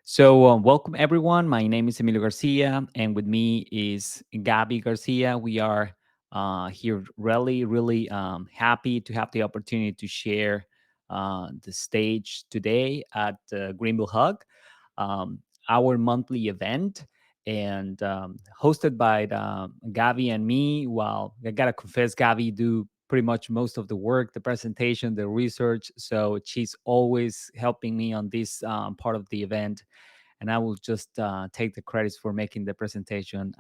So, welcome everyone. My name is Emilio Garcia, and with me is Gabby Garcia. We are here really happy to have the opportunity to share the stage today at Greenville HUG, um, our monthly event, and hosted by Gabby and me. Well, I gotta confess, Gabby do pretty much most of the work, the presentation, the research. So she's always helping me on this part of the event, and I will just take the credits for making the presentation.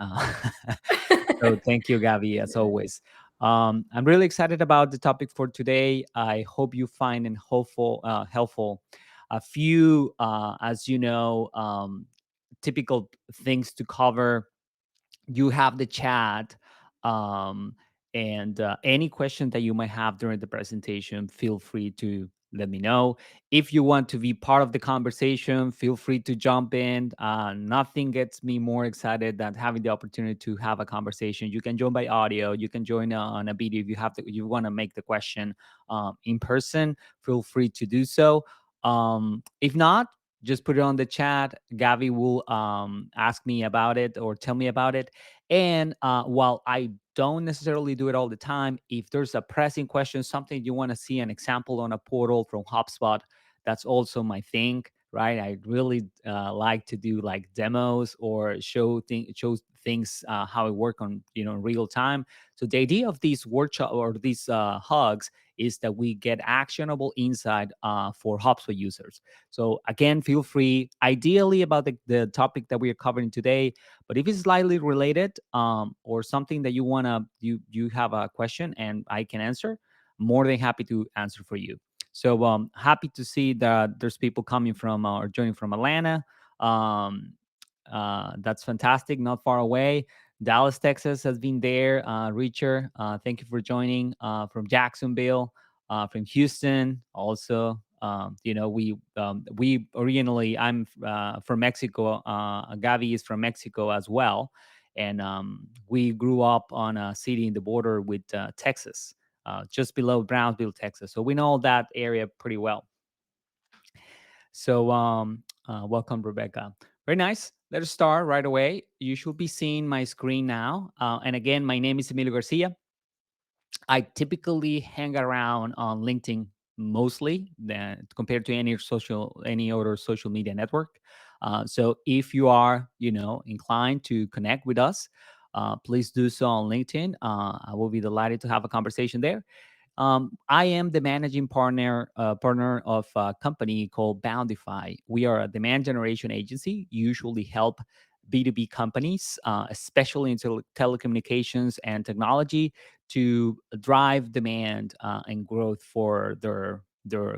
So thank you, Gabi, as always. I'm really excited about the topic for today. I hope you find it helpful. A few, as you know, typical things to cover. You have the chat, um, and any question that you might have during the presentation, feel free to let me know. If you want to be part of the conversation, feel free to jump in. Nothing gets me more excited than having the opportunity to have a conversation. You can join by audio, you can join on a video. If you want to make the question in person, feel free to do so. If not, just put it on the chat. Gavi will ask me about it or tell me about it. And while I don't necessarily do it all the time, if there's a pressing question, something you want to see an example on a portal from HubSpot, that's also my thing, right? I really like to do like demos or show things how it work on real time. So the idea of these workshop or these hugs is that we get actionable insight for HubSpot users. So again, feel free, ideally about the topic that we are covering today, but if it's slightly related or something that you have a question and I can answer, more than happy to answer for you. So happy to see that there's people coming from or joining from Atlanta. Um, that's fantastic. Not far away. Dallas, Texas has been there. Richard, thank you for joining from Jacksonville, from Houston also. We originally, I'm from Mexico. Gavi is from Mexico as well, and we grew up on a city in the border with Texas, just below Brownsville, Texas. So we know that area pretty well. So welcome, Rebecca. Very nice. Let us start right away. You should be seeing my screen now. And again, my name is Emilio Garcia. I typically hang around on LinkedIn mostly than compared to any other social media network. So if you are inclined to connect with us, please do so on LinkedIn. I will be delighted to have a conversation there. I am the managing partner of a company called Boundify. We are a demand generation agency, usually help B2B companies, especially in telecommunications and technology, to drive demand and growth for their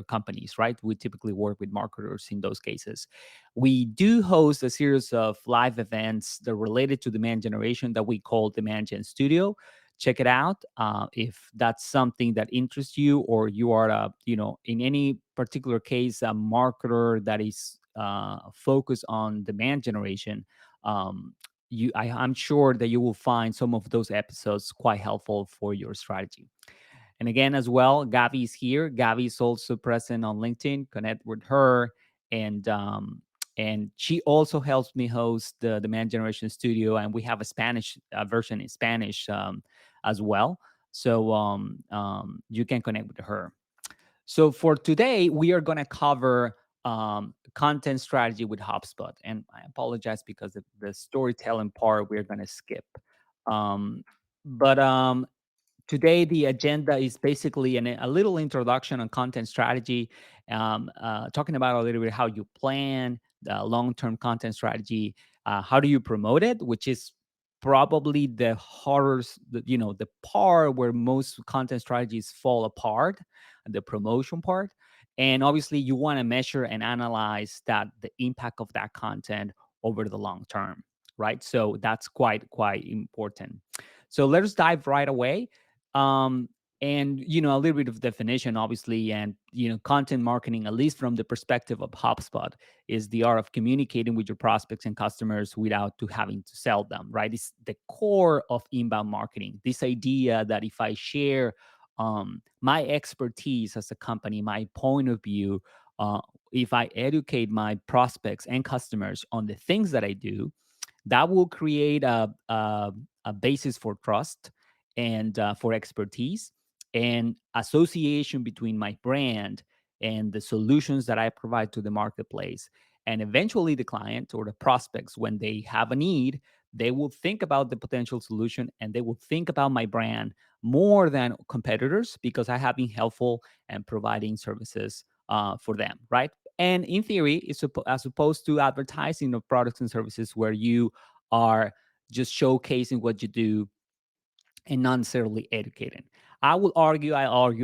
companies, right? We typically work with marketers in those cases. We do host a series of live events that are related to demand generation that we call Demand Gen Studio. Check it out if that's something that interests you, or you are in any particular case a marketer that is focused on demand generation. I'm sure that you will find some of those episodes quite helpful for your strategy. And again, as well, Gavi is here. Gavi is also present on LinkedIn. Connect with her, and she also helps me host the Demand Generation Studio, and we have a Spanish version in Spanish as well. So you can connect with her. So for today, we are going to cover content strategy with HubSpot, and I apologize because the storytelling part we're going to skip. Um, but Today, the agenda is basically a little introduction on content strategy, talking about a little bit how you plan the long-term content strategy, how do you promote it, which is probably the hardest, the part where most content strategies fall apart, the promotion part. And obviously, you want to measure and analyze the impact of that content over the long term, right? So that's quite important. So let's dive right away. um and a little bit of definition, obviously. And content marketing, at least from the perspective of HubSpot, is the art of communicating with your prospects and customers without to having to sell them, right? It's the core of inbound marketing, this idea that if I share my expertise as a company, my point of view, uh, if I educate my prospects and customers on the things that I do, that will create a basis for trust and for expertise and association between my brand and the solutions that I provide to the marketplace. And eventually, the client or the prospects, when they have a need, they will think about the potential solution and they will think about my brand more than competitors because I have been helpful and providing services for them, right? And in theory, as opposed to advertising of products and services where you are just showcasing what you do and not necessarily educating. I argue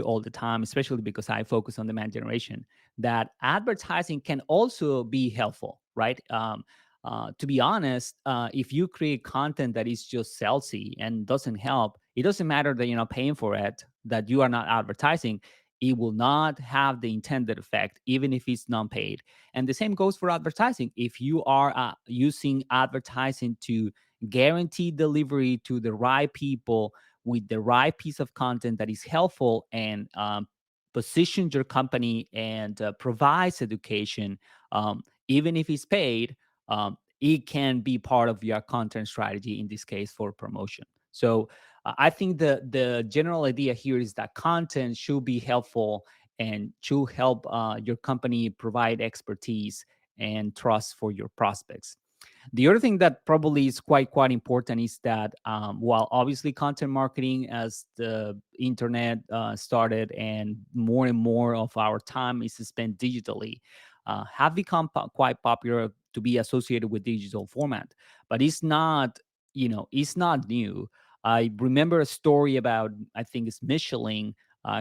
all the time, especially because I focus on demand generation, that advertising can also be helpful, right? To be honest, if you create content that is just salesy and doesn't help, it doesn't matter that you're not paying for it, that you are not advertising. It will not have the intended effect, even if it's non-paid. And the same goes for advertising. If you are using advertising to guarantee delivery to the right people with the right piece of content that is helpful and positions your company and provides education, even if it's paid, it can be part of your content strategy, in this case for promotion. So I think the general idea here is that content should be helpful and should help your company provide expertise and trust for your prospects. The other thing that probably is quite important is that while obviously content marketing as the internet started and more of our time is spent digitally, have become quite popular to be associated with digital format. But it's not new. I remember a story about, I think it's Michelin,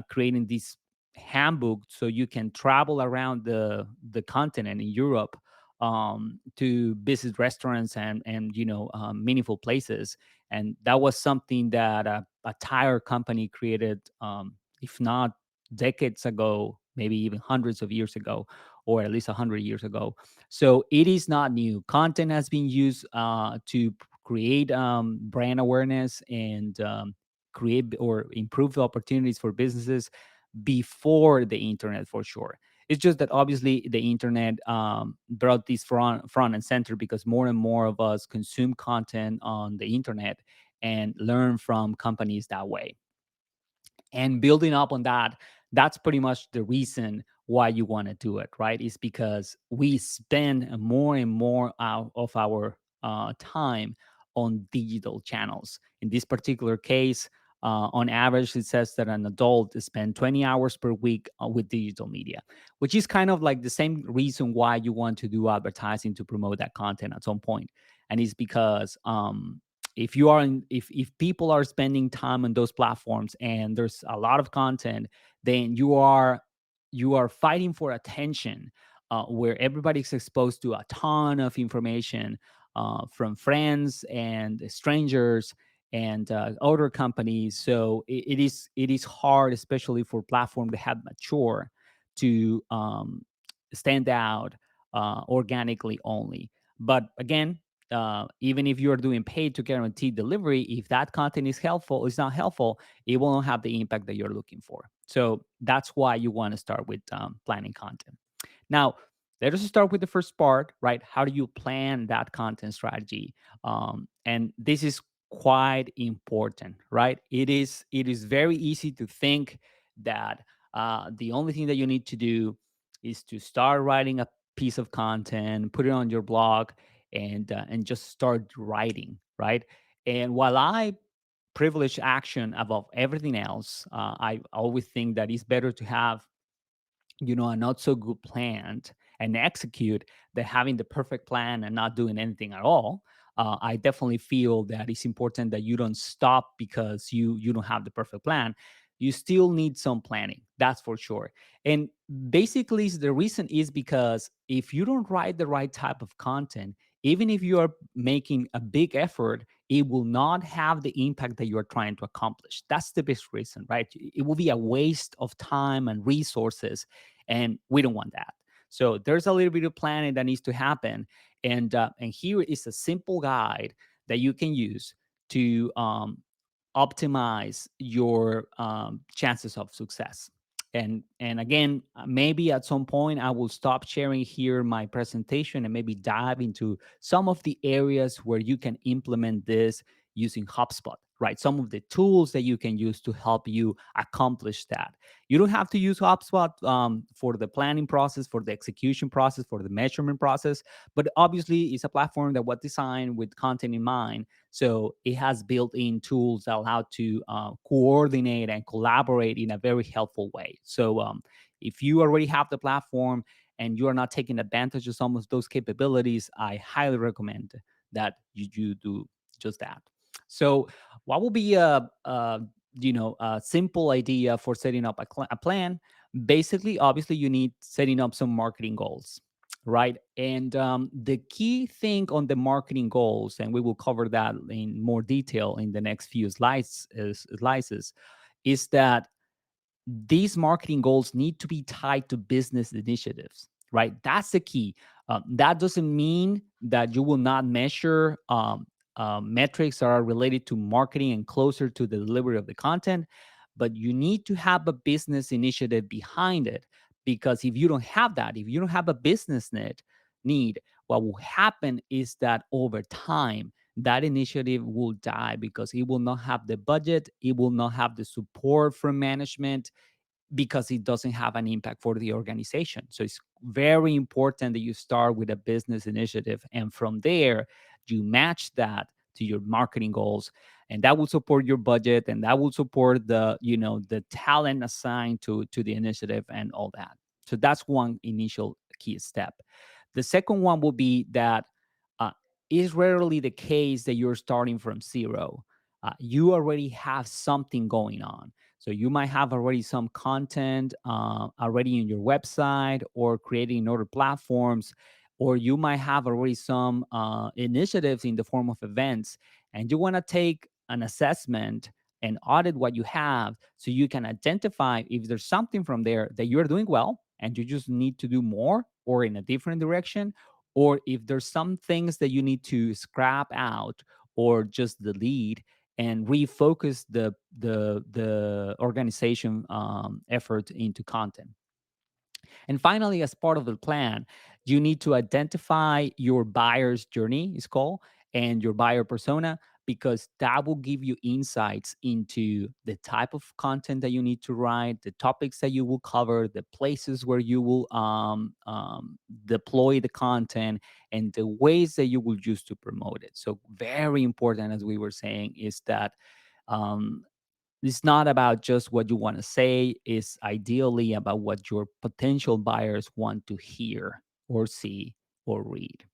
creating this handbook so you can travel around the continent in Europe to visit restaurants and meaningful places. And that was something that a tire company created, if not decades ago, maybe even hundreds of years ago, or at least 100 years ago. So it is not new. Content has been used to create brand awareness and create or improve the opportunities for businesses before the internet, for sure. It's just that obviously the internet brought this front and center because more and more of us consume content on the internet and learn from companies that way. And building up on that, that's pretty much the reason why you want to do it, right? Is because we spend more and more out of our time on digital channels. In this particular case, on average, it says that an adult spends 20 hours per week with digital media, which is kind of like the same reason why you want to do advertising to promote that content at some point. And it's because if people are spending time on those platforms and there's a lot of content, then you are fighting for attention, where everybody's exposed to a ton of information from friends and strangers and other companies. So it is hard, especially for platform that have mature, to stand out organically only. But again, even if you're doing paid to guarantee delivery, if that content is not helpful, it won't have the impact that you're looking for. So that's why you want to start with planning content. Now, let us start with the first part, right? How do you plan that content strategy? And this is quite important, right? It is very easy to think that the only thing that you need to do is to start writing a piece of content, put it on your blog, and just start writing, right? And while I privilege action above everything else, I always think that it's better to have a not so good plan and execute than having the perfect plan and not doing anything at all. I definitely feel that it's important that you don't stop because you don't have the perfect plan. You still need some planning, that's for sure. And basically the reason is because if you don't write the right type of content, even if you are making a big effort, it will not have the impact that you're trying to accomplish. That's the best reason, right? It will be a waste of time and resources, and we don't want that. So there's a little bit of planning that needs to happen, and here is a simple guide that you can use to optimize your chances of success. And again, maybe at some point I will stop sharing here my presentation and maybe dive into some of the areas where you can implement this using HubSpot, right? Some of the tools that you can use to help you accomplish that. You don't have to use HubSpot for the planning process, for the execution process, for the measurement process, but obviously it's a platform that was designed with content in mind. So it has built-in tools that allow to coordinate and collaborate in a very helpful way. So if you already have the platform and you are not taking advantage of some of those capabilities, I highly recommend that you do just that. So what will be a simple idea for setting up a plan? Basically, obviously, you need setting up some marketing goals, right? And the key thing on the marketing goals, and we will cover that in more detail in the next few slides, is that these marketing goals need to be tied to business initiatives, right? That's the key. That doesn't mean that you will not measure metrics that are related to marketing and closer to the delivery of the content, but you need to have a business initiative behind it. Because if you don't have that, if you don't have a business need, what will happen is that over time, that initiative will die because it will not have the budget, it will not have the support from management, because it doesn't have an impact for the organization. So it's very important that you start with a business initiative, and from there you match that to your marketing goals, and that will support your budget, and that will support the talent assigned to the initiative and all that. So that's one initial key step. The second one will be that uh, it's rarely the case that you're starting from zero. You already have something going on. So you might have already some content already in your website or creating in other platforms, or you might have already some initiatives in the form of events, and you want to take an assessment and audit what you have so you can identify if there's something from there that you're doing well and you just need to do more or in a different direction, or if there's some things that you need to scrap out or just delete and refocus the organization effort into content. And finally, as part of the plan, you need to identify your buyer's journey, is called, and your buyer persona, because that will give you insights into the type of content that you need to write, the topics that you will cover, the places where you will deploy the content, and the ways that you will use to promote it. So, very important, as we were saying, is that um, it's not about just what you want to say, it's ideally about what your potential buyers want to hear or see or read.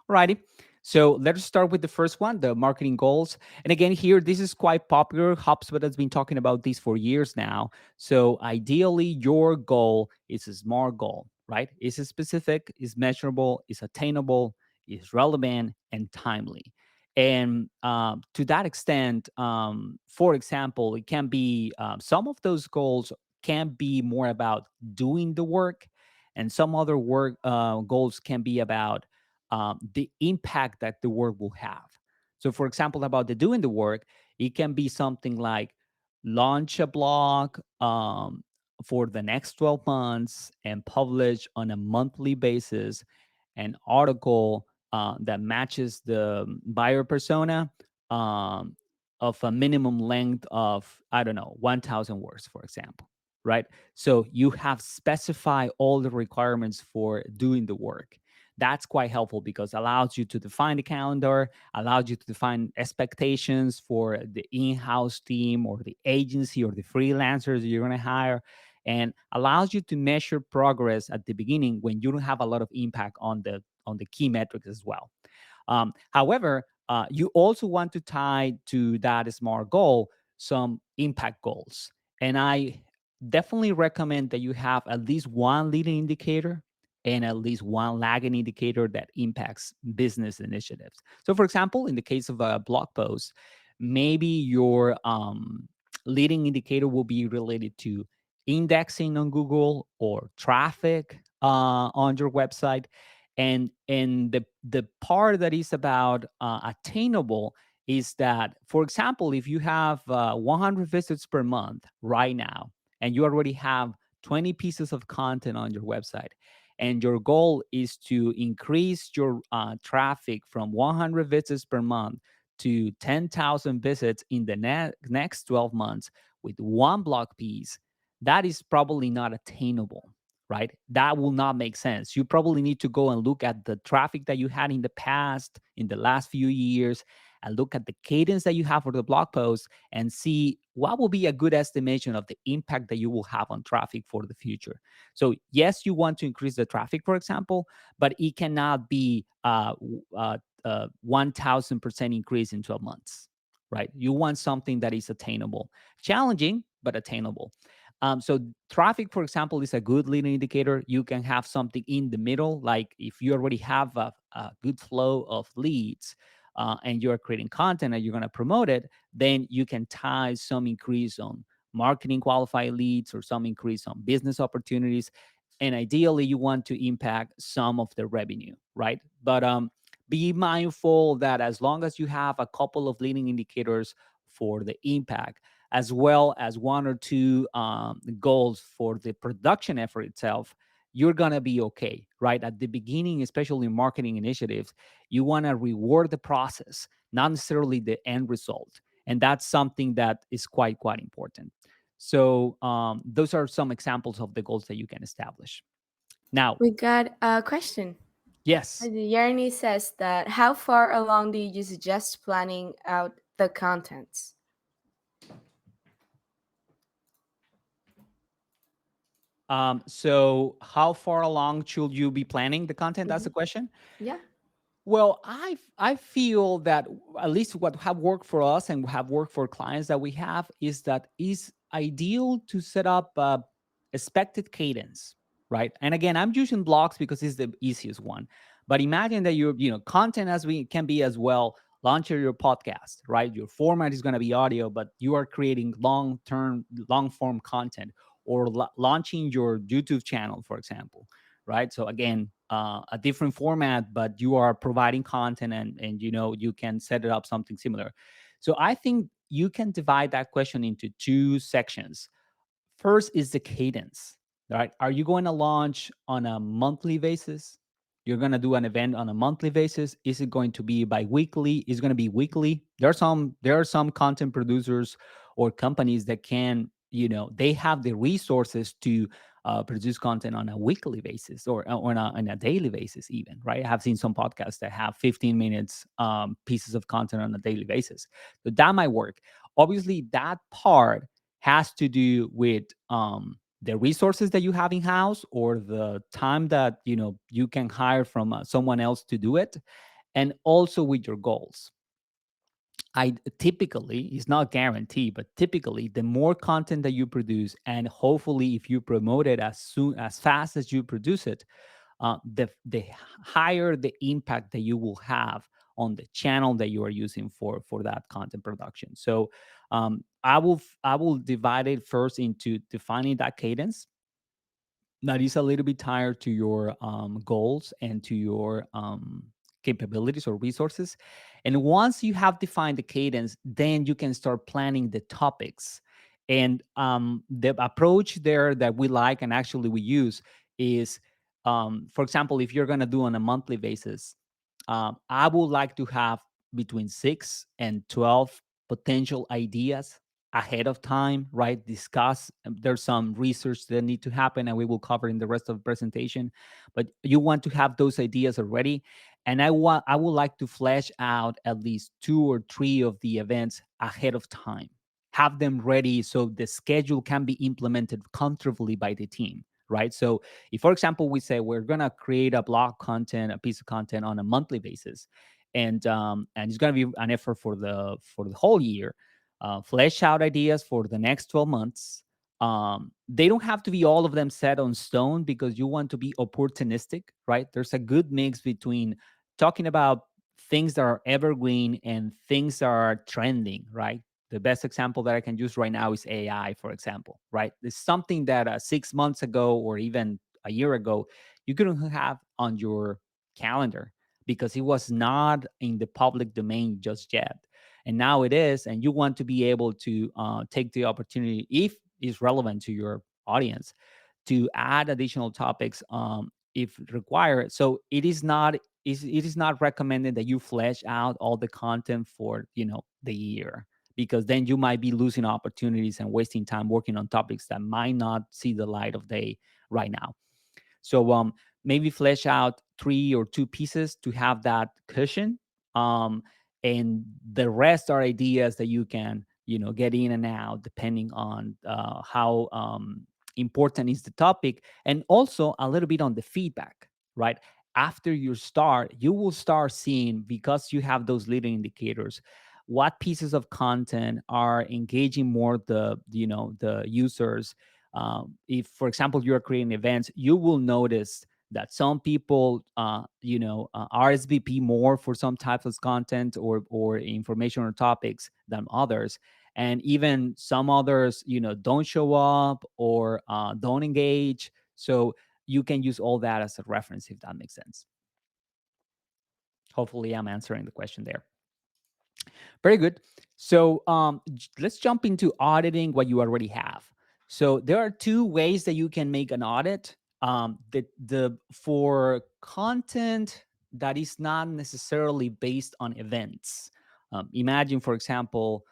Alrighty. So let's start with the first one, the marketing goals. And again, here, this is quite popular. HubSpot has been talking about this for years now. So ideally, your goal is a SMART goal, right? It's specific, it's measurable, it's attainable, it's relevant, and timely. And to that extent, for example, it can be some of those goals can be more about doing the work, and some other work goals can be about the impact that the work will have. So, for example, about the doing the work, it can be something like launch a blog for the next 12 months and publish on a monthly basis an article that matches the buyer persona um, of a minimum length of, I don't know, 1,000 words, for example, right? So you have specified all the requirements for doing the work. That's quite helpful because it allows you to define the calendar, allows you to define expectations for the in-house team or the agency or the freelancers you're going to hire, and allows you to measure progress at the beginning when you don't have a lot of impact on the key metrics as well. However, you also want to tie to that SMART goal some impact goals, and I definitely recommend that you have at least one leading indicator and at least one lagging indicator that impacts business initiatives. So, for example, in the case of a blog post, maybe your leading indicator will be related to indexing on Google or traffic on your website, and the part that is about attainable is that, for example, if you have 100 visits per month right now and you already have 20 pieces of content on your website, and your goal is to increase your traffic from 100 visits per month to 10,000 visits in the next 12 months with one blog piece, that is probably not attainable, right? That will not make sense. You probably need to go and look at the traffic that you had in the past, in the last few years, and look at the cadence that you have for the blog post and see what will be a good estimation of the impact that you will have on traffic for the future. So, yes, you want to increase the traffic, for example, but it cannot be 1000% increase in 12 months, right? You want something that is attainable, challenging, but attainable. So traffic, for example, is a good leading indicator. You can have something in the middle, like if you already have a good flow of leads and you're creating content and you're going to promote it, then you can tie some increase on marketing qualified leads or some increase on business opportunities. And ideally, you want to impact some of the revenue, right? But be mindful that as long as you have a couple of leading indicators for the impact, as well as one or two goals for the production effort itself, you're going to be okay, right? At the beginning, especially in marketing initiatives, you want to reward the process, not necessarily the end result. And that's something that is quite important. So those are some examples of the goals that you can establish. Now, We got a question. yes. Yerny says that how far along do you suggest planning out the contents? So how far along should you be planning the content? That's Hmm. the question. Yeah. Well, I feel that at least what have worked for us and have worked for clients that we have is that is ideal to set up a expected cadence, right? And again, I'm using blogs because it's the easiest one. But imagine that content as we can be as well. Launch your podcast, right? Your format is going to be audio, but you are creating long form content, or launching your YouTube channel, for example, right? So again, a different format, but you are providing content, and you can set it up something similar. So I think you can divide that question into two sections. First is the cadence, right? Are you going to launch on a monthly basis? You're going to do an event on a monthly basis. Is it going to be bi-weekly? Is it going to be weekly? There are some content producers or companies that they have the resources to produce content on a weekly basis, or on a daily basis even, right? I have seen some podcasts that have 15 minutes pieces of content on a daily basis. So that might work. Obviously, that part has to do with the resources that you have in house, or the time that you can hire from someone else to do it, and also with your goals. I typically, it's not guaranteed, but typically the more content that you produce, and hopefully if you promote it as fast as you produce it, the higher the impact that you will have on the channel that you are using for that content production. So I will divide it first into defining that cadence that is a little bit tied to your goals and to your capabilities or resources. And once you have defined the cadence, then you can start planning the topics. And the approach there that we like and actually we use is, for example, if you're going to do on a monthly basis, I would like to have between 6 and 12 potential ideas ahead of time, right? Discuss. There's some research that need to happen, and we will cover in the rest of the presentation. But you want to have those ideas already, and I would like to flesh out at least 2 or 3 of the events ahead of time. Have them ready so the schedule can be implemented comfortably by the team. Right. So, if, for example, we say we're gonna create a blog content, a piece of content on a monthly basis, and it's gonna be an effort for the whole year, flesh out ideas for the next 12 months. They don't have to be all of them set on stone, because you want to be opportunistic, right? There's a good mix between talking about things that are evergreen and things that are trending, right? The best example that I can use right now is AI, for example, right? It's something that 6 months ago or even a year ago, you couldn't have on your calendar because it was not in the public domain just yet, and now it is, and you want to be able to take the opportunity, if it's relevant to your audience, to add additional topics if required. So it is not recommended that you flesh out all the content for the year, because then you might be losing opportunities and wasting time working on topics that might not see the light of day right now. So maybe flesh out 3 or 2 pieces to have that cushion. Um, and the rest are ideas that you can, get in and out depending on how important is the topic, and also a little bit on the feedback, right? After you start, you will start seeing, because you have those leading indicators, what pieces of content are engaging more the users. If, for example, you're creating events, you will notice that some people RSVP more for some types of content or information or topics than others, and even some others don't show up or don't engage. So you can use all that as a reference, if that makes sense. Hopefully I'm answering the question there. Very good. So let's jump into auditing what you already have. So there are 2 ways that you can make an audit. The for content that is not necessarily based on events. Imagine, for example,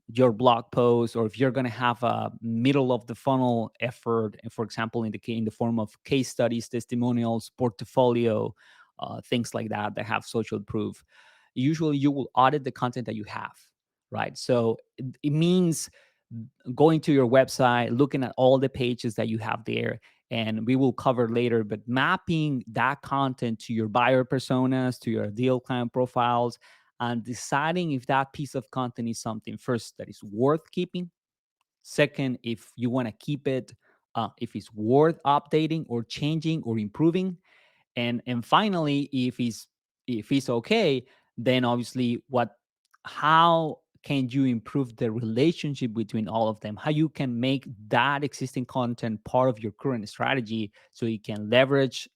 your blog post, or if you're going to have a middle of the funnel effort, for example, in the form of case studies, testimonials, portfolio, things like that have social proof. Usually you will audit the content that you have, right? So it means going to your website, looking at all the pages that you have there, and we will cover later, but mapping that content to your buyer personas, to your ideal client profiles, and deciding if that piece of content is something, first, that is worth keeping. Second, if you want to keep it, if it's worth updating or changing or improving. And finally, if it's okay, then obviously how can you improve the relationship between all of them, how you can make that existing content part of your current strategy, so you can leverage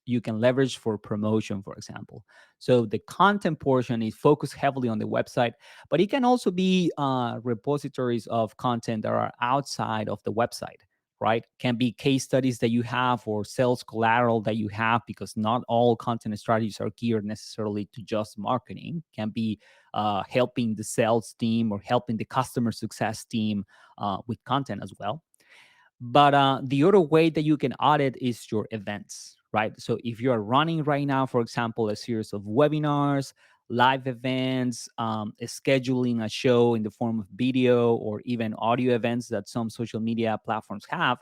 for promotion, for example. So the content portion is focused heavily on the website, but it can also be repositories of content that are outside of the website, right? Can be case studies that you have or sales collateral that you have, because not all content strategies are geared necessarily to just marketing. Can be helping the sales team or helping the customer success team with content as well. But the other way that you can audit is your events, right? So if you are running right now, for example, a series of webinars, live events, scheduling a show in the form of video or even audio events that some social media platforms have,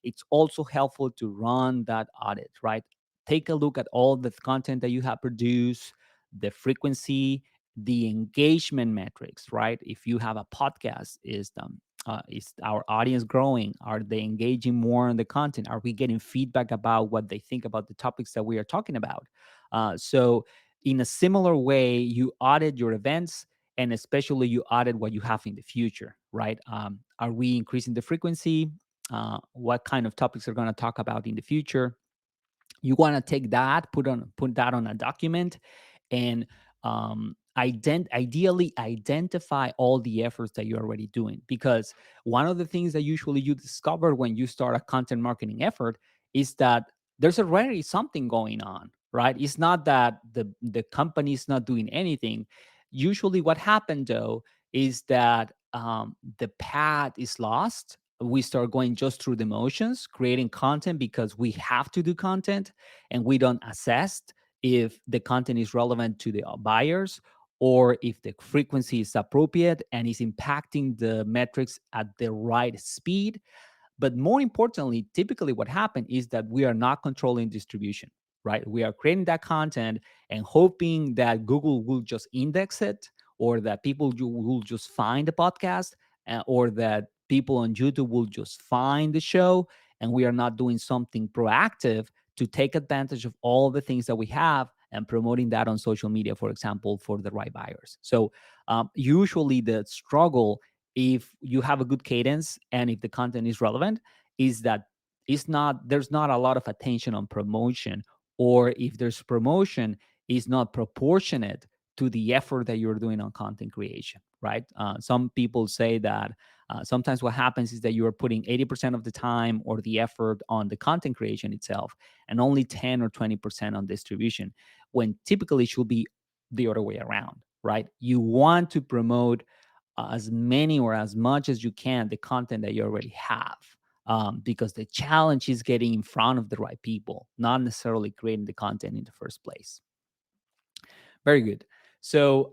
it's also helpful to run that audit, right? Take a look at all the content that you have produced, the frequency, the engagement metrics, right? If you have a podcast, is our audience growing? Are they engaging more on the content? Are we getting feedback about what they think about the topics that we are talking about? So, in a similar way, you audit your events, and especially you audit what you have in the future, right? Are we increasing the frequency? What kind of topics are going to talk about in the future? You want to take that, put that on a document, and ideally identify all the efforts that you're already doing. Because one of the things that usually you discover when you start a content marketing effort is that there's already something going on, right? It's not that the company is not doing anything. Usually what happened, though, is that the path is lost. We start going just through the motions, creating content because we have to do content, and we don't assess if the content is relevant to the buyers, or if the frequency is appropriate and is impacting the metrics at the right speed. But more importantly, typically what happens is that we are not controlling distribution, right? We are creating that content and hoping that Google will just index it, or that people will just find the podcast, or that people on YouTube will just find the show. And we are not doing something proactive to take advantage of all the things that we have and promoting that on social media, for example, for the right buyers. So usually the struggle, if you have a good cadence and if the content is relevant, is that there's not a lot of attention on promotion, or if there's promotion, is not proportionate to the effort that you're doing on content creation, right? Some people say that Sometimes what happens is that you are putting 80% of the time or the effort on the content creation itself, and only 10 or 20% on distribution, when typically it should be the other way around, right? You want to promote as many or as much as you can the content that you already have, because the challenge is getting in front of the right people, not necessarily creating the content in the first place. Very good. So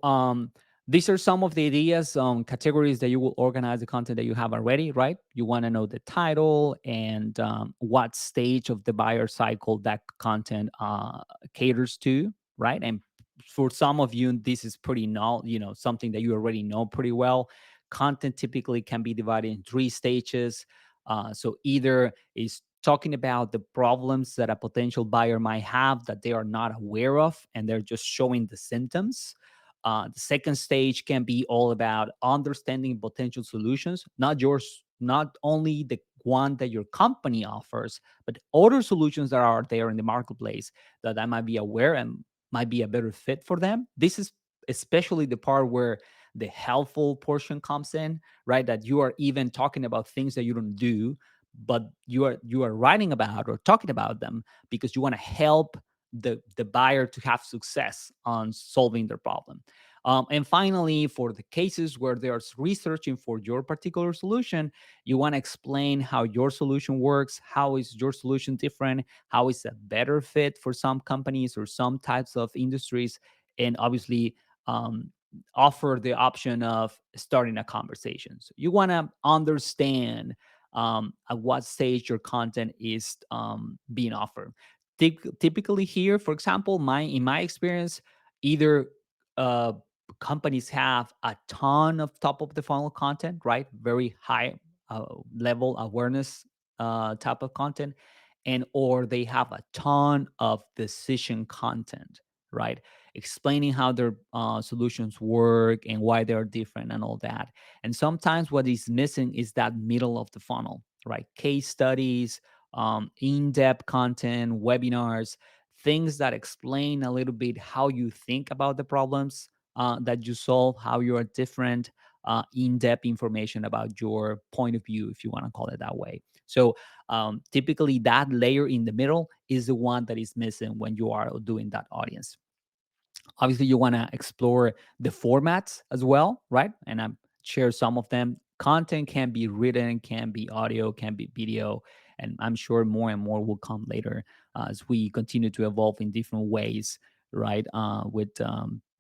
these are some of the ideas on categories that you will organize the content that you have already, right? You want to know the title and what stage of the buyer cycle that content caters to, right? And for some of you, this is pretty something that you already know pretty well. Content typically can be divided in three stages. So either is talking about the problems that a potential buyer might have that they are not aware of and they're just showing the symptoms. The second stage can be all about understanding potential solutions, not yours, not only the one that your company offers, but other solutions that are there in the marketplace that I might be aware and might be a better fit for them. This is especially the part where the helpful portion comes in, right? That you are even talking about things that you don't do, but you are writing about or talking about them because you want to help the buyer to have success on solving their problem. And finally, for the cases where there's researching for your particular solution, you want to explain how your solution works, how is your solution different, how is a better fit for some companies or some types of industries, and obviously offer the option of starting a conversation. So you want to understand at what stage your content is being offered. Typically, here, for example, in my experience, either uh, companies have a ton of top of the funnel content, right? Very high level awareness type of content, and or they have a ton of decision content, right? Explaining how their solutions work and why they're different and all that. And sometimes what is missing is that middle of the funnel, right? Case studies, in depth content, webinars, things that explain a little bit how you think about the problems that you solve, how you are different, in depth information about your point of view, if you want to call it that way. So typically, that layer in the middle is the one that is missing when you are doing that audience. Obviously, you want to explore the formats as well, right? And I share some of them. Content can be written, can be audio, can be video, and I'm sure more and more will come later as we continue to evolve in different ways, right? With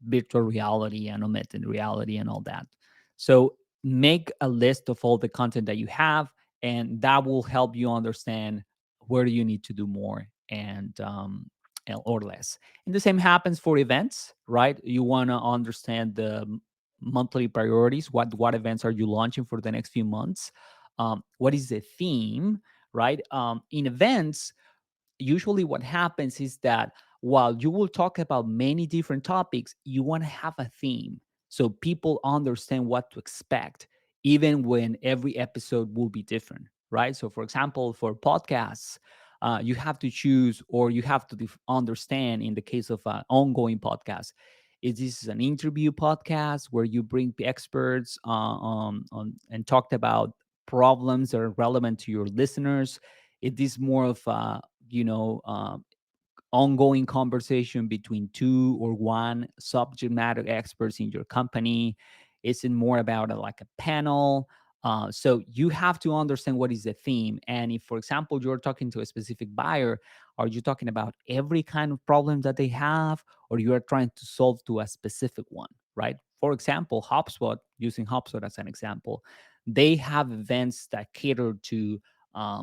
virtual reality and augmented reality and all that. So make a list of all the content that you have, and that will help you understand where do you need to do more or less. And the same happens for events, right? You want to understand the monthly priorities. What events are you launching for the next few months? What is the theme, right? In events, usually what happens is that while you will talk about many different topics, you want to have a theme so people understand what to expect, even when every episode will be different, right? So, for example, for podcasts, you have to choose or you have to understand in the case of an ongoing podcast. Is this an interview podcast where you bring the experts and talked about problems that are relevant to your listeners? Is this more of a you know ongoing conversation between two or one subject matter experts in your company? Is it more about like a panel? So you have to understand what is the theme. And if, for example, you're talking to a specific buyer, are you talking about every kind of problem that they have, or you are trying to solve to a specific one, right? For example, HubSpot, using HubSpot as an example, they have events that cater to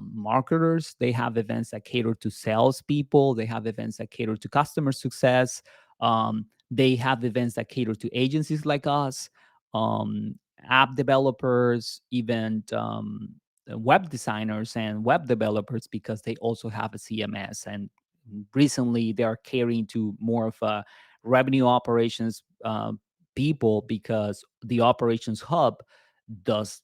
marketers. They have events that cater to salespeople. They have events that cater to customer success. They have events that cater to agencies like us, app developers, even web designers and web developers, because they also have a CMS. And recently, they are catering to more of a revenue operations people, because the operations hub does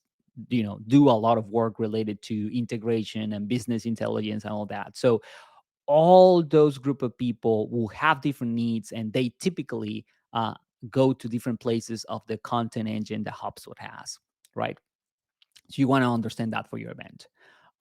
do a lot of work related to integration and business intelligence and all that. So all those group of people will have different needs, and they typically go to different places of the content engine that HubSpot has, right? So you want to understand that for your event.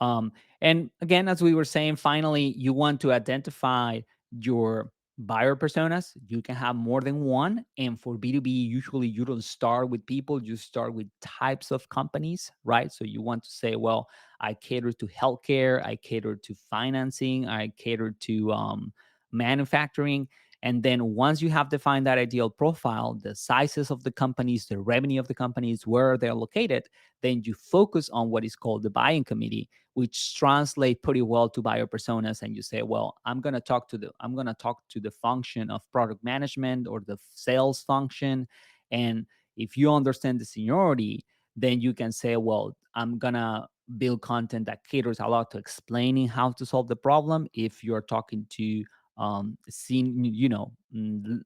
Um, and again, as we were saying, finally, you want to identify your buyer personas. You can have more than one. And for B2B, usually you don't start with people, you start with types of companies, right? So you want to say, well, I cater to healthcare, I cater to financing, I cater to manufacturing. And then once you have defined that ideal profile, the sizes of the companies, the revenue of the companies, where they're located, then you focus on what is called the buying committee, which translate pretty well to buyer personas. And you say, well, I'm going to talk to the function of product management or the sales function. And if you understand the seniority, then you can say, well, I'm going to build content that caters a lot to explaining how to solve the problem. If you're talking to seen,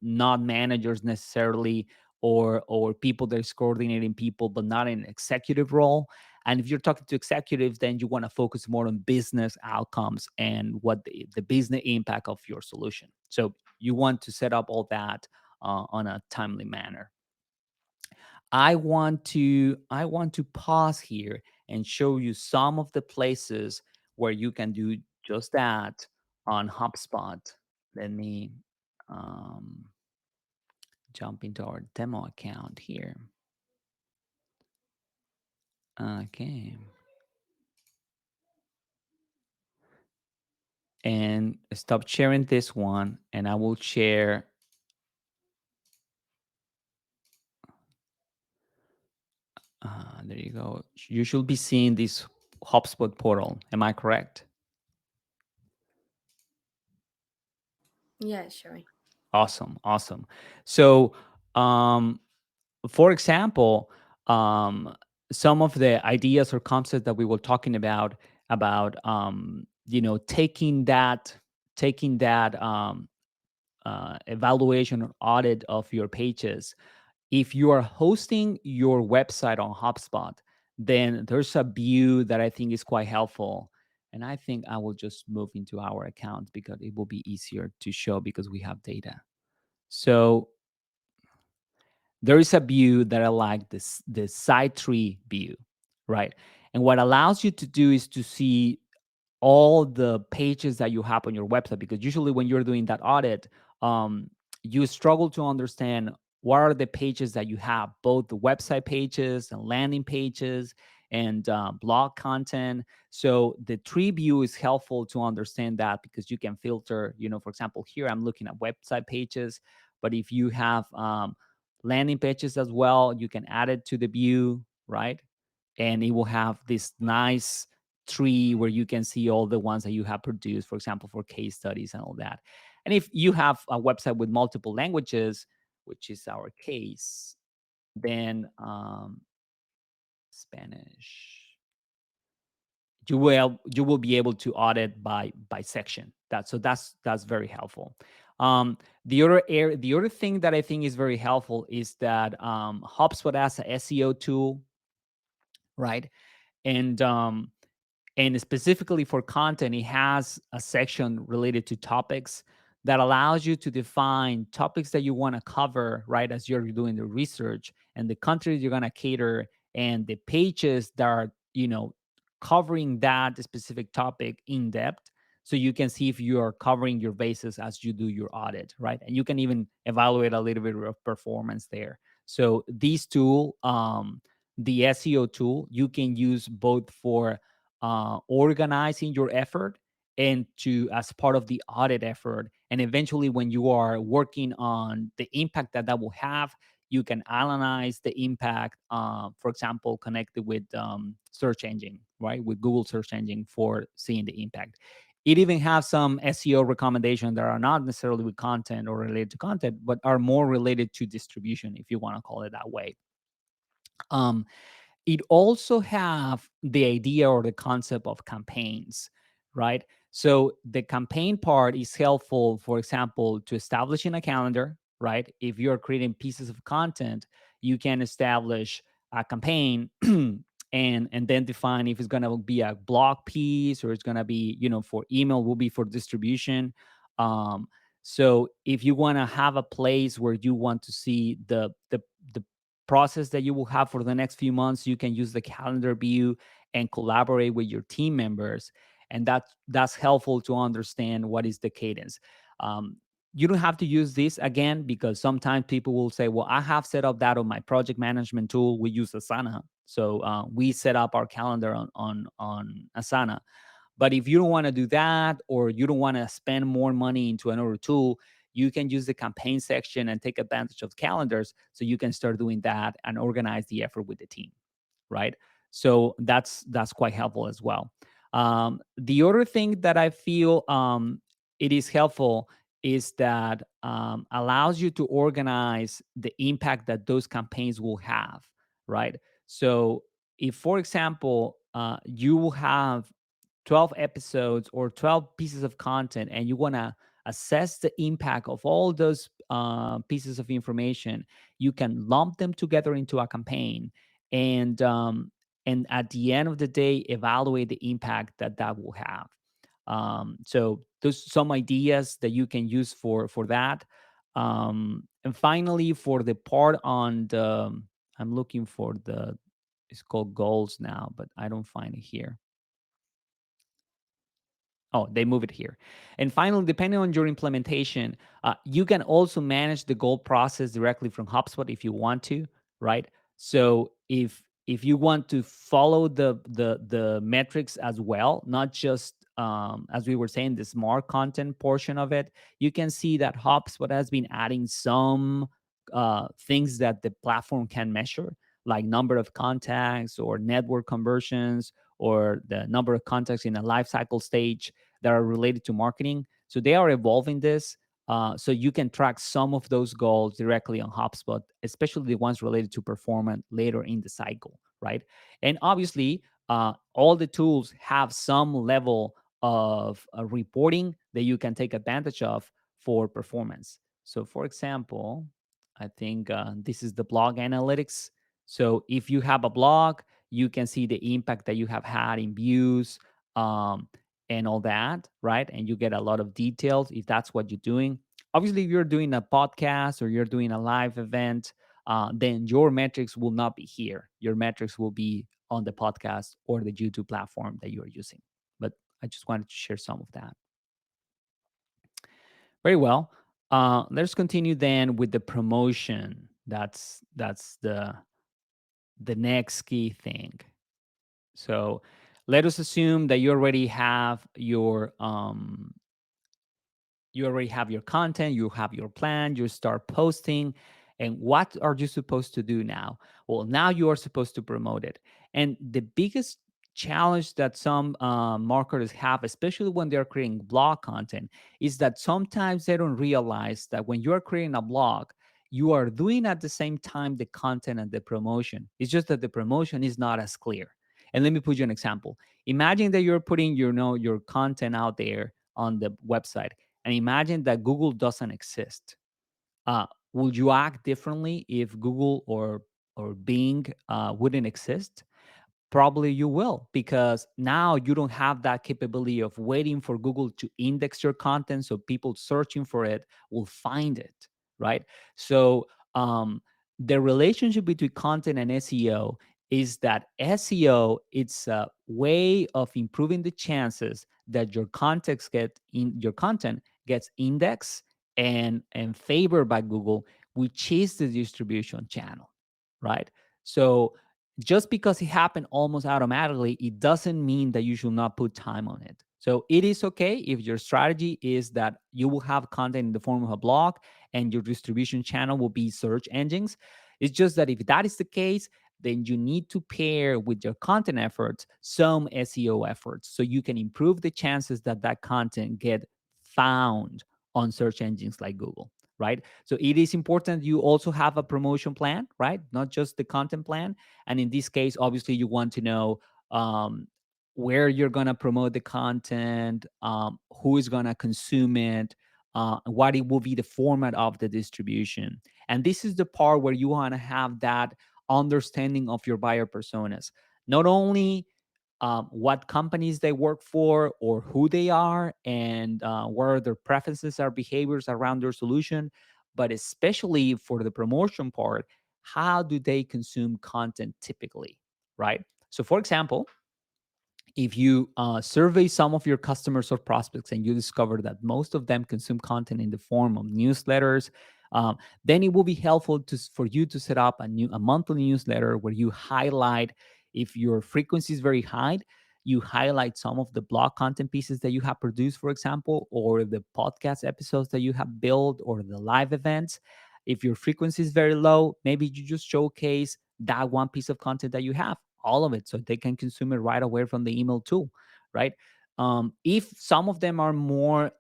not managers necessarily, or people that is coordinating people but not in an executive role. And if you're talking to executives, then you want to focus more on business outcomes and what the business impact of your solution. So you want to set up all that on a timely manner. I want to pause here and show you some of the places where you can do just that on HubSpot. Let me um, jump into our demo account here. Okay. And stop sharing this one, and I will share. There you go. You should be seeing this HubSpot portal. Am I correct? Yeah, sure. Awesome, awesome. So, um, for example, um, some of the ideas or concepts that we were talking about taking that evaluation or audit of your pages. If you are hosting your website on HubSpot, then there's a view that I think is quite helpful. And I think I will just move into our account because it will be easier to show because we have data. So there is a view that I like, this the side tree view, right? And what allows you to do is to see all the pages that you have on your website, because usually when you're doing that audit, um, you struggle to understand what are the pages that you have, both the website pages and landing pages and blog content. So the tree view is helpful to understand that, because you can filter, for example, here I'm looking at website pages, but if you have landing pages as well, you can add it to the view, right? And it will have this nice tree where you can see all the ones that you have produced, for example, for case studies and all that. And if you have a website with multiple languages, which is our case, then Spanish, you will be able to audit by section. That's very helpful. The other thing that I think is very helpful is that HubSpot has a SEO tool, right? And specifically for content, it has a section related to topics that allows you to define topics that you want to cover, right, as you're doing the research, and the countries you're going to cater, and the pages that are covering that specific topic in depth, so you can see if you are covering your bases as you do your audit, right? And you can even evaluate a little bit of performance there. So this tool, the SEO tool, you can use both for organizing your effort and to as part of the audit effort. And eventually, when you are working on the impact that will have, you can analyze the impact, for example, connected with search engine, right, with Google search engine, for seeing the impact. It even has some SEO recommendations that are not necessarily with content or related to content, but are more related to distribution, if you want to call it that way. um, it also have the idea or the concept of campaigns, right? So the campaign part is helpful, for example, to establishing a calendar, right? If you're creating pieces of content, you can establish a campaign and then define if it's going to be a blog piece or it's going to be, for email, will be for distribution. um, so if you want to have a place where you want to see the process that you will have for the next few months, you can use the calendar view and collaborate with your team members, and that's helpful to understand what is the cadence. um, you don't have to use this again, because sometimes people will say, well, I have set up that on my project management tool. We use Asana, so we set up our calendar on Asana. But if you don't want to do that, or you don't want to spend more money into another tool, you can use the campaign section and take advantage of calendars, so you can start doing that and organize the effort with the team, right? So that's quite helpful as well. The other thing that I feel it is helpful is that allows you to organize the impact that those campaigns will have, right? So if, for example, you will have 12 episodes or 12 pieces of content, and you want to assess the impact of all those pieces of information, you can lump them together into a campaign, and at the end of the day, evaluate the impact that that will have. So there's some ideas that you can use for that. And finally, for the part on the, I'm looking for the, it's called goals now, but I don't find it here. Oh, they move it here. And finally, depending on your implementation, you can also manage the goal process directly from HubSpot if you want to, right? So if you want to follow the metrics as well, not just as we were saying, the smart content portion of it, you can see that HubSpot has been adding some things that the platform can measure, like number of contacts or network conversions or the number of contacts in a life cycle stage that are related to marketing. So they are evolving this. So you can track some of those goals directly on HubSpot, especially the ones related to performance later in the cycle, right? And obviously, all the tools have some level of reporting that you can take advantage of for performance. So, for example, I think this is the blog analytics. So if you have a blog, you can see the impact that you have had in views, um, and all that, right? And you get a lot of details if that's what you're doing. Obviously, if you're doing a podcast or you're doing a live event, then your metrics will not be here. Your metrics will be on the podcast or the YouTube platform that you are using. But I just wanted to share some of that. Very well. Let's continue then with the promotion. That's the next key thing. So let us assume that you already have your content, you have your plan, you start posting. And what are you supposed to do now? Well, now you are supposed to promote it. And the biggest challenge that some marketers have, especially when they're creating blog content, is that sometimes they don't realize that when you're creating a blog, you are doing at the same time the content and the promotion. It's just that the promotion is not as clear. And let me put you an example. Imagine that you're putting your content out there on the website, and imagine that Google doesn't exist. Would you act differently if Google or Bing wouldn't exist? Probably you will, because now you don't have that capability of waiting for Google to index your content so people searching for it will find it, right? So the relationship between content and SEO is that SEO, it's a way of improving the chances that your content gets indexed and favored by Google, which is the distribution channel, right? So just because it happened almost automatically, it doesn't mean that you should not put time on it. So it is okay if your strategy is that you will have content in the form of a blog and your distribution channel will be search engines. It's just that if that is the case, then you need to pair with your content efforts some SEO efforts so you can improve the chances that that content get found on search engines like Google, right? So it is important you also have a promotion plan, right? Not just the content plan. And in this case, obviously, you want to know um, where you're going to promote the content, who is going to consume it, what it will be the format of the distribution. And this is the part where you want to have that understanding of your buyer personas. Not only what companies they work for or who they are and what are their preferences or behaviors around their solution, but especially for the promotion part, how do they consume content typically, right? So for example, if you survey some of your customers or prospects and you discover that most of them consume content in the form of newsletters, um, then it will be helpful for you to set up a monthly newsletter where you highlight, if your frequency is very high, you highlight some of the blog content pieces that you have produced, for example, or the podcast episodes that you have built, or the live events. If your frequency is very low, maybe you just showcase that one piece of content that you have, all of it, so they can consume it right away from the email tool, right? If some of them are more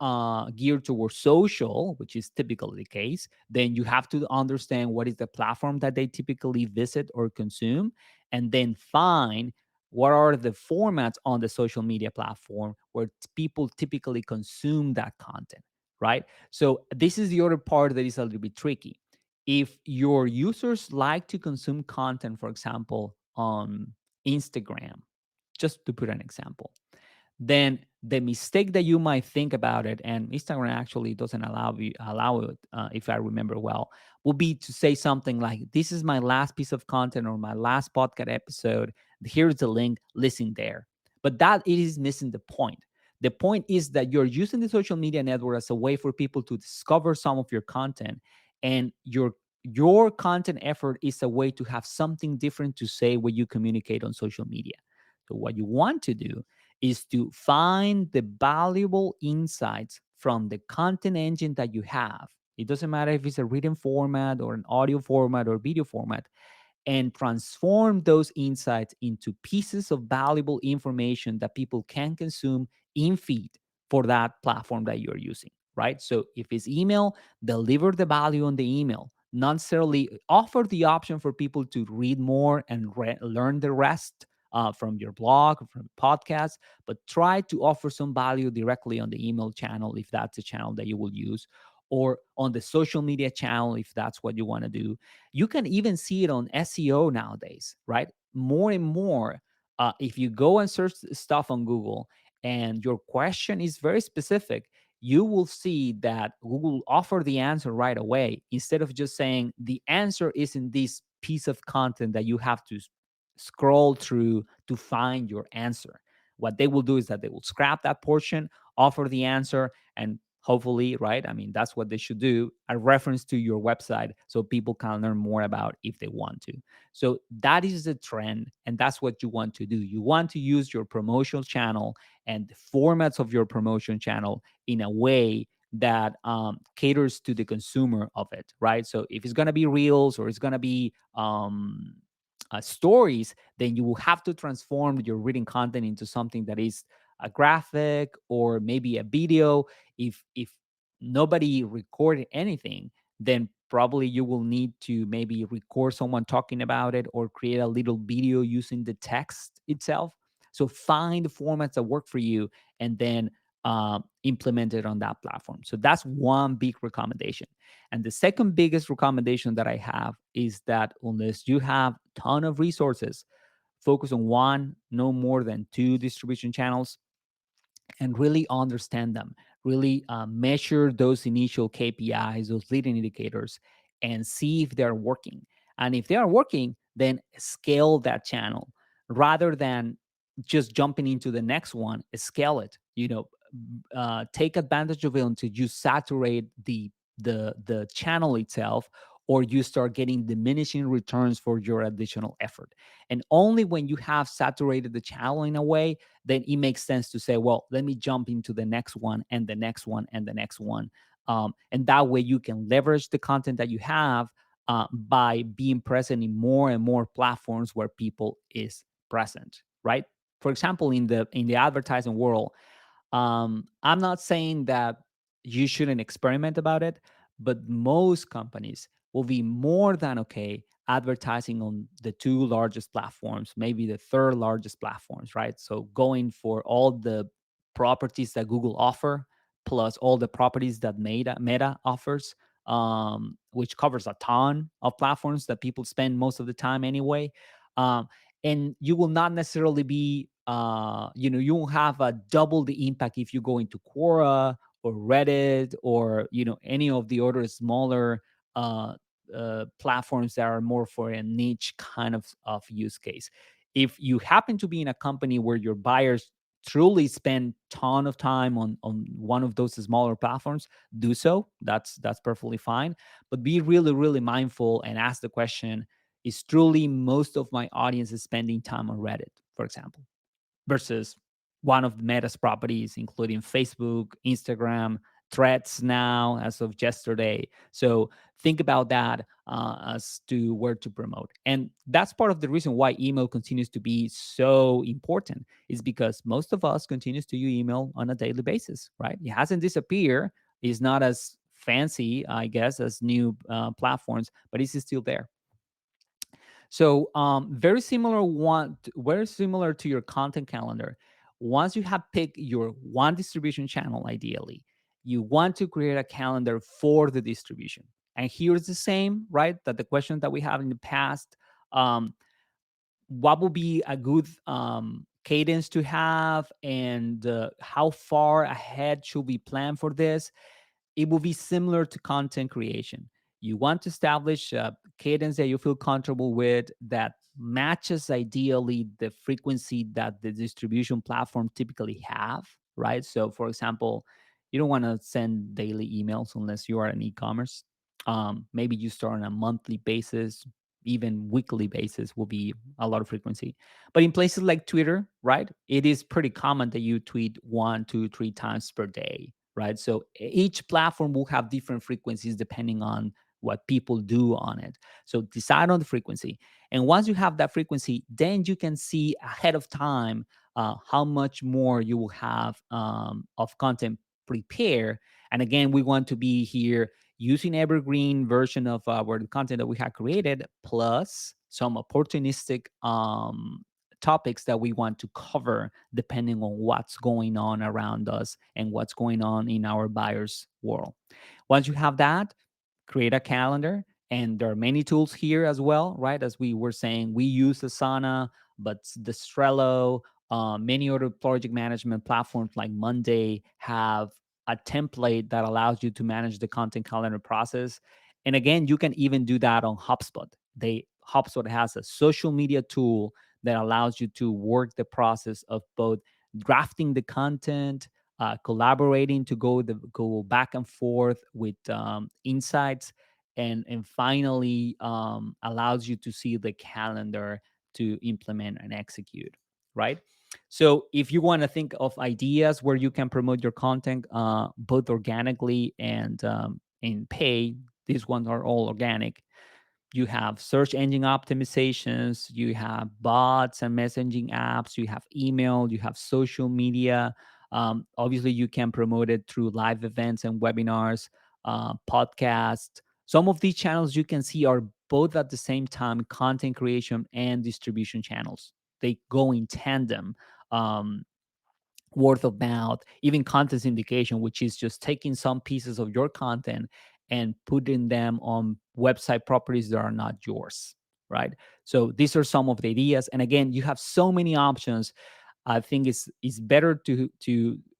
geared towards social, which is typically the case, then you have to understand what is the platform that they typically visit or consume, and then find what are the formats on the social media platform where people typically consume that content, right? So this is the other part that is a little bit tricky. If your users like to consume content, for example, on Instagram, just to put an example, then the mistake that you might think about it, and Instagram actually doesn't allow it, if I remember well, will be to say something like, "This is my last piece of content or my last podcast episode. Here's the link. Listen there." But that is missing the point. The point is that you're using the social media network as a way for people to discover some of your content, and your content effort is a way to have something different to say when you communicate on social media. So what you want to do is to find the valuable insights from the content engine that you have. It doesn't matter if it's a written format or an audio format or video format, and transform those insights into pieces of valuable information that people can consume in feed for that platform that you're using, right? So if it's email, deliver the value on the email, not necessarily offer the option for people to read more and learn the rest from your blog or from podcast, but try to offer some value directly on the email channel if that's a channel that you will use, or on the social media channel if that's what you want to do. You can even see it on SEO nowadays, right? More and more, if you go and search stuff on Google and your question is very specific, you will see that Google offer the answer right away, instead of just saying the answer is in this piece of content that you have to scroll through to find your answer. What they will do is that they will scrap that portion, offer the answer, and hopefully, right, I mean, that's what they should do, a reference to your website so people can learn more about if they want to. So that is the trend, and that's what you want to do. You want to use your promotional channel and the formats of your promotion channel in a way that caters to the consumer of it, right? So if it's going to be reels, or it's going to be stories, then you will have to transform your written content into something that is a graphic or maybe a video. If nobody recorded anything, then probably you will need to maybe record someone talking about it or create a little video using the text itself. So find the formats that work for you, and then implement it on that platform. So that's one big recommendation. And the second biggest recommendation that I have is that unless you have a ton of resources, focus on one, no more than two distribution channels, and really understand them. Really measure those initial KPIs, those leading indicators, and see if they're working. And if they are working, then scale that channel rather than just jumping into the next one. Scale it. Take advantage of it until you saturate the channel itself, or you start getting diminishing returns for your additional effort. And only when you have saturated the channel in a way, then it makes sense to say, well, let me jump into the next one and the next one and the next one. And that way you can leverage the content that you have by being present in more and more platforms where people is present, right? For example, in the advertising world, I'm not saying that you shouldn't experiment about it, but most companies will be more than okay advertising on the two largest platforms, maybe the third largest platforms, right? So going for all the properties that Google offer, plus all the properties that Meta offers, which covers a ton of platforms that people spend most of the time anyway. Um, and you will not necessarily be you won't have a double the impact if you go into Quora or Reddit or any of the other smaller platforms that are more for a niche kind of use case. If you happen to be in a company where your buyers truly spend ton of time on one of those smaller platforms, do so. That's perfectly fine. But be really, really mindful and ask the question: is truly most of my audience is spending time on Reddit, for example, versus one of Meta's properties, including Facebook, Instagram, Threads now as of yesterday. So think about that as to where to promote. And that's part of the reason why email continues to be so important, is because most of us continues to use email on a daily basis, right? It hasn't disappeared. It's not as fancy, I guess, as new platforms, but it's still there. So very similar to your content calendar. Once you have picked your one distribution channel, ideally, you want to create a calendar for the distribution. And here's the same, right? That the question that we have in the past. What would be a good cadence to have, and how far ahead should we plan for this? It will be similar to content creation. You want to establish a cadence that you feel comfortable with, that matches ideally the frequency that the distribution platform typically have, right? So, for example, you don't want to send daily emails unless you are an e-commerce. Maybe you start on a monthly basis, even weekly basis will be a lot of frequency. But in places like Twitter, right, it is pretty common that you tweet 1, 2, 3 times per day, right? So each platform will have different frequencies depending on what people do on it. So decide on the frequency. And once you have that frequency, then you can see ahead of time how much more you will have of content prepare. And again, we want to be here using evergreen version of our content that we have created, plus some opportunistic topics that we want to cover depending on what's going on around us and what's going on in our buyers world. Once you have that, create a calendar. And there are many tools here as well, right? As we were saying, we use Asana, but the Trello, many other project management platforms like Monday have a template that allows you to manage the content calendar process. And again, you can even do that on HubSpot. HubSpot has a social media tool that allows you to work the process of both drafting the content, collaborating to go back and forth with insights, and finally allows you to see the calendar to implement and execute, right? So if you want to think of ideas where you can promote your content both organically and in pay, these ones are all organic. You have search engine optimizations, you have bots and messaging apps, you have email, you have social media. Obviously, you can promote it through live events and webinars, podcasts. Some of these channels you can see are both at the same time content creation and distribution channels. They go in tandem. Um, Word of mouth, even content syndication, which is just taking some pieces of your content and putting them on website properties that are not yours, right? So these are some of the ideas. And again, you have so many options. I think it's better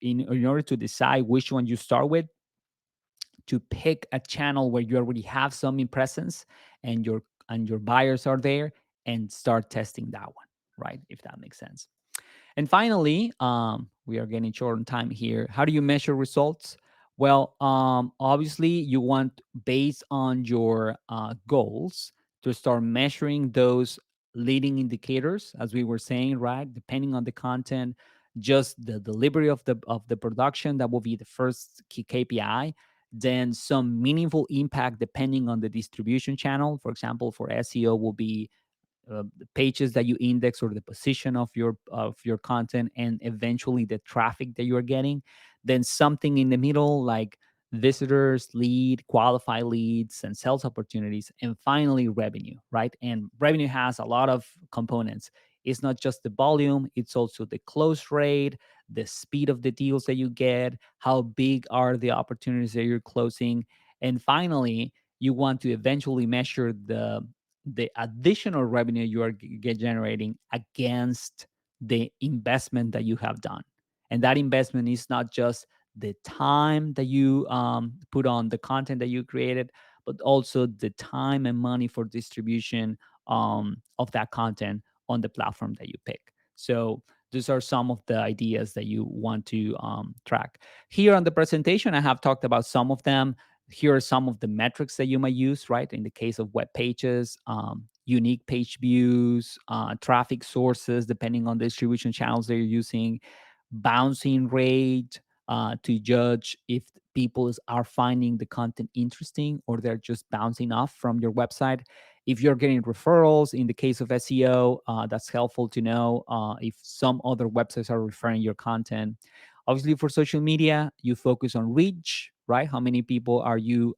in order to decide which one you start with, to pick a channel where you already have some in presence and your buyers are there, and start testing that one, right? If that makes sense. And finally, we are getting short on time here. How do you measure results? Well, obviously, you want, based on your goals, to start measuring those leading indicators, as we were saying, right? Depending on the content, just the delivery of the production, that will be the first key KPI. Then some meaningful impact depending on the distribution channel. For example, for SEO will be the pages that you index, or the position of your content, and eventually the traffic that you are getting. Then something in the middle, like visitors, qualified leads, and sales opportunities. And finally, revenue, right? And revenue has a lot of components. It's not just the volume, it's also the close rate, the speed of the deals that you get, how big are the opportunities that you're closing. And finally, you want to eventually measure the additional revenue you are get generating against the investment that you have done. And that investment is not just the time that you put on the content that you created, but also the time and money for distribution of that content on the platform that you pick. So these are some of the ideas that you want to track. Here on the presentation, I have talked about some of them. Here are some of the metrics that you might use, right? In the case of web pages, unique page views, traffic sources, depending on the distribution channels that you're using, bouncing rate to judge if people are finding the content interesting or they're just bouncing off from your website. If you're getting referrals, in the case of SEO, that's helpful to know if some other websites are referring your content. Obviously, for social media, you focus on reach, right? How many people are you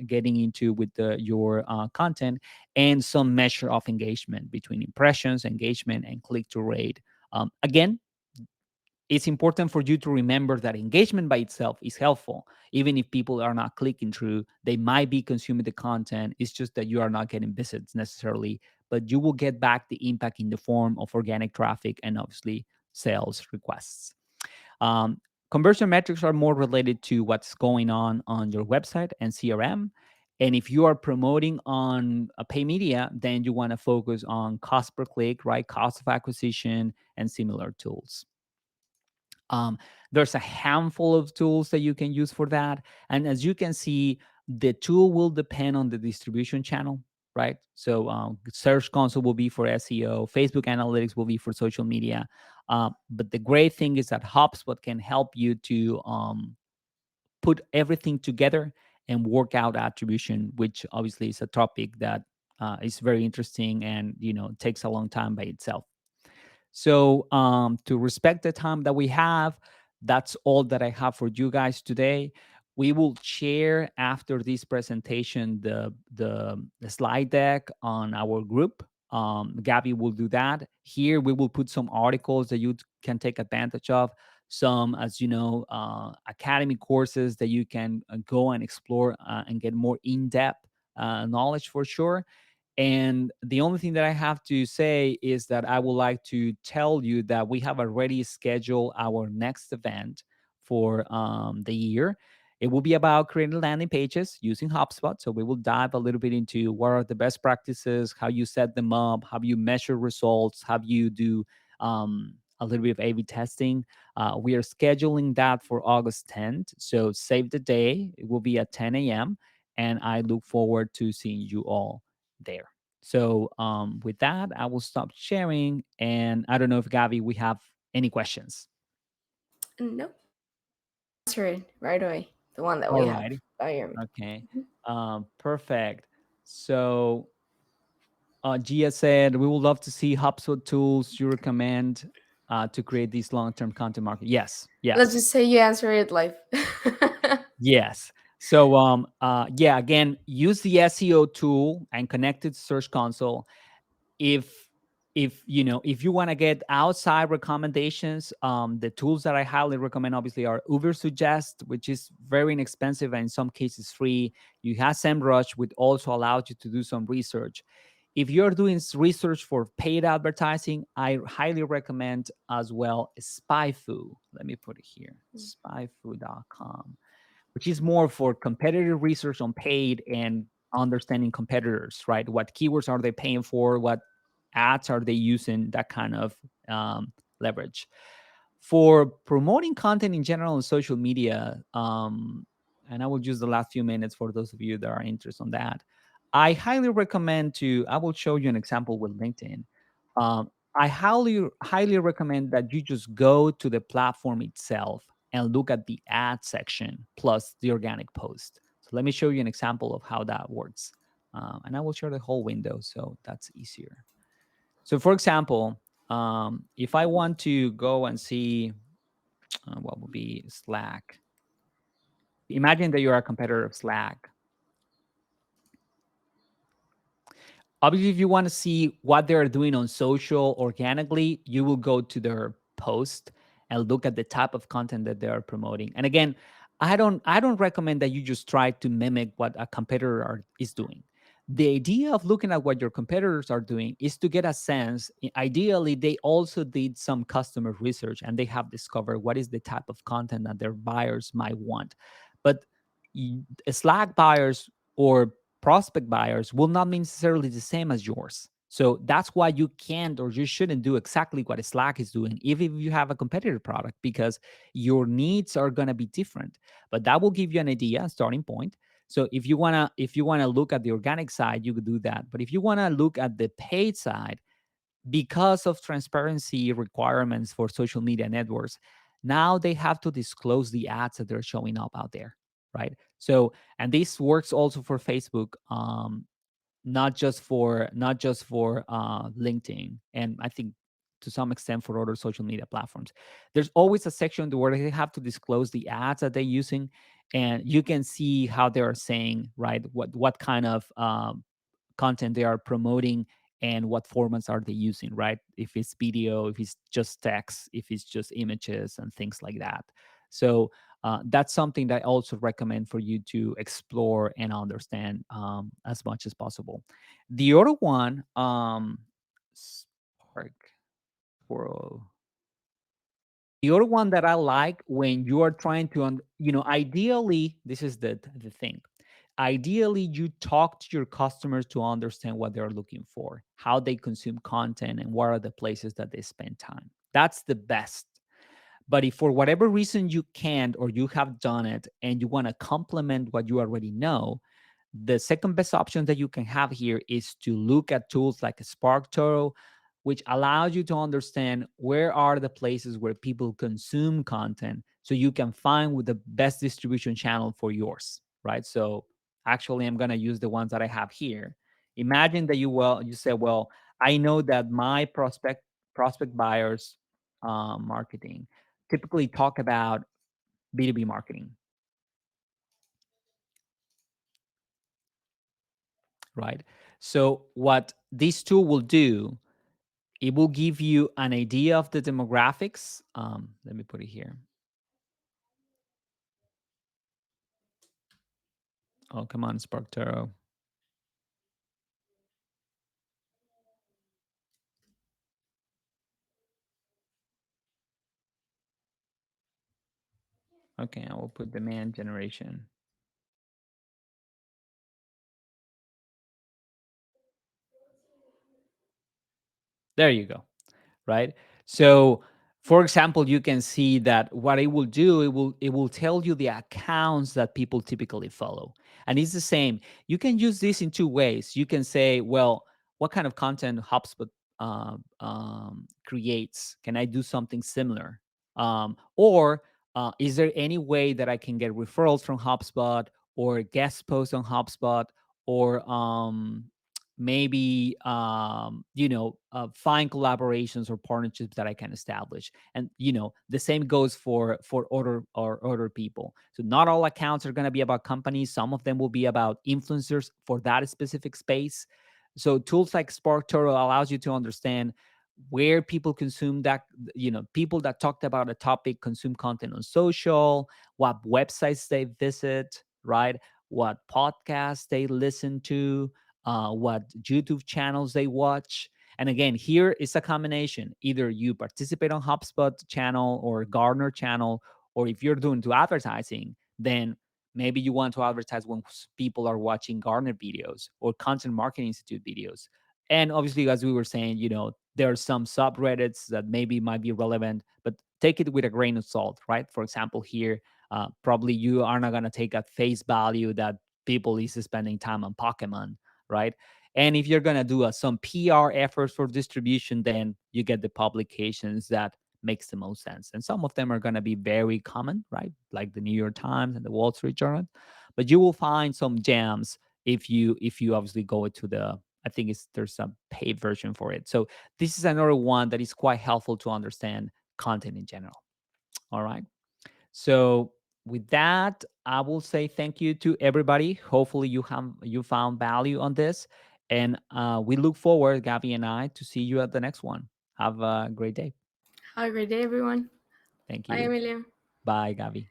getting into with your content, and some measure of engagement between impressions, engagement, and click to rate. Again, it's important for you to remember that engagement by itself is helpful. Even if people are not clicking through, they might be consuming the content. It's just that you are not getting visits necessarily, but you will get back the impact in the form of organic traffic and obviously sales requests. Um, Conversion metrics are more related to what's going on your website and CRM. And if you are promoting on a pay media, then you want to focus on cost per click, right? Cost of acquisition and similar tools. Um, there's a handful of tools that you can use for that. And as you can see, the tool will depend on the distribution channel, right? So Search Console will be for SEO, Facebook Analytics will be for social media. But the great thing is that HubSpot can help you to put everything together and work out attribution, which obviously is a topic that is very interesting and takes a long time by itself. So, to respect the time that we have, that's all that I have for you guys today. We will share after this presentation the slide deck on our group. Gabby will do that. Here, we will put some articles that you can take advantage of. Some, as you know, academy courses that you can go and explore and get more in depth knowledge for sure. And the only thing that I have to say is that I would like to tell you that we have already scheduled our next event for the year. It will be about creating landing pages using HubSpot. So we will dive a little bit into what are the best practices, how you set them up, how you measure results, how you do a little bit of A/B testing. We are scheduling that for August 10th. So save the day. It will be at 10 a.m. And I look forward to seeing you all there. So with that, I will stop sharing. And I don't know if Gavi, we have any questions. Nope. Answer it right away. The one that All we have. right. Oh, yeah. Okay. Perfect. So Gia said, we would love to see HubSpot tools you recommend to create these long-term content marketing. Yes. Let's Yes. just say you answer it live. Yes. So yeah, again, use the SEO tool and connect it to Search Console. if if you want to get outside recommendations, the tools that I highly recommend obviously are Uber Suggest, which is very inexpensive and in some cases free. You have SEMrush, which also allows you to do some research. If you're doing research for paid advertising, I highly recommend as well SpyFu. Let me put it here, spyfu.com, which is more for competitive research on paid and understanding competitors, right? What keywords are they paying for? What ads are they using? That kind of leverage. For promoting content in general on social media, and I will use the last few minutes for those of you that are interested on that. I highly recommend I will show you an example with LinkedIn. I highly recommend that you just go to the platform itself and look at the ad section plus the organic post. So let me show you an example of how that works. And I will share the whole window so that's easier. So for example, if I want to go and see what would be Slack, imagine that you're a competitor of Slack. Obviously, if you want to see what they're doing on social organically, you will go to their post and look at the type of content that they are promoting. And again, I don't recommend that you just try to mimic what a competitor is doing. The idea of looking at what your competitors are doing is to get a sense. Ideally, they also did some customer research and they have discovered what is the type of content that their buyers might want. But Slack buyers or prospect buyers will not be necessarily the same as yours. So that's why you can't or you shouldn't do exactly what Slack is doing, even if you have a competitor product, because your needs are going to be different. But that will give you an idea, a starting point. So if you wanna look at the organic side, you could do that. But if you wanna look at the paid side, because of transparency requirements for social media networks, now they have to disclose the ads that they're showing up out there, right? So, and this works also for Facebook, not just for LinkedIn, and I think to some extent for other social media platforms. There's always a section where they have to disclose the ads that they're using, and you can see how they are saying, right, what kind of content they are promoting and what formats are they using, right? If it's video, if it's just text, if it's just images and things like that. So that's something that I also recommend for you to explore and understand as much as possible. The other one, Spark World. The other one that I like when you are trying to, ideally, this is the thing. Ideally, you talk to your customers to understand what they're looking for, how they consume content, and what are the places that they spend time. That's the best. But if for whatever reason you can't or you have done it and you want to complement what you already know, the second best option that you can have here is to look at tools like Spark Toro, which allows you to understand where are the places where people consume content so you can find with the best distribution channel for yours, right? So actually I'm going to use the ones that I have here. Imagine that you say, well, I know that my prospect buyers marketing typically talk about B2B marketing, right? So what this tool will do, it will give you an idea of the demographics. Let me put it here. Oh, come on, Sparktaro. Okay, I will put demand generation. There you go. Right? So, for example, you can see that what it will do, it will tell you the accounts that people typically follow. And it's the same. You can use this in two ways. You can say, well, what kind of content HubSpot creates? Can I do something similar? Or is there any way that I can get referrals from HubSpot or guest posts on HubSpot or maybe find collaborations or partnerships that I can establish. And the same goes for other people. So not all accounts are going to be about companies. Some of them will be about influencers for that specific space. So tools like Spark Toro allows you to understand where people consume that, people that talked about a topic consume content on social, what websites they visit, right? What podcasts they listen to, what YouTube channels they watch. And again, here is a combination. Either you participate on HubSpot channel or Gartner channel, or if you're doing to advertising, then maybe you want to advertise when people are watching Gartner videos or Content Marketing Institute videos. And obviously, as we were saying, there are some subreddits that maybe might be relevant, but take it with a grain of salt, right? For example, here, probably you are not going to take at face value that people is spending time on Pokemon, right? And if you're going to do some PR efforts for distribution, then you get the publications that makes the most sense. And some of them are going to be very common, right? Like the New York Times and the Wall Street Journal. But you will find some gems if you obviously go to the, I think there's a paid version for it. So this is another one that is quite helpful to understand content in general. All right. So with that, I will say thank you to everybody. Hopefully you found value on this, and we look forward, Gabby and I, to see you at the next one. Have a great day. Have a great day, everyone. Thank Bye, you. Emilia. Bye, Gabby.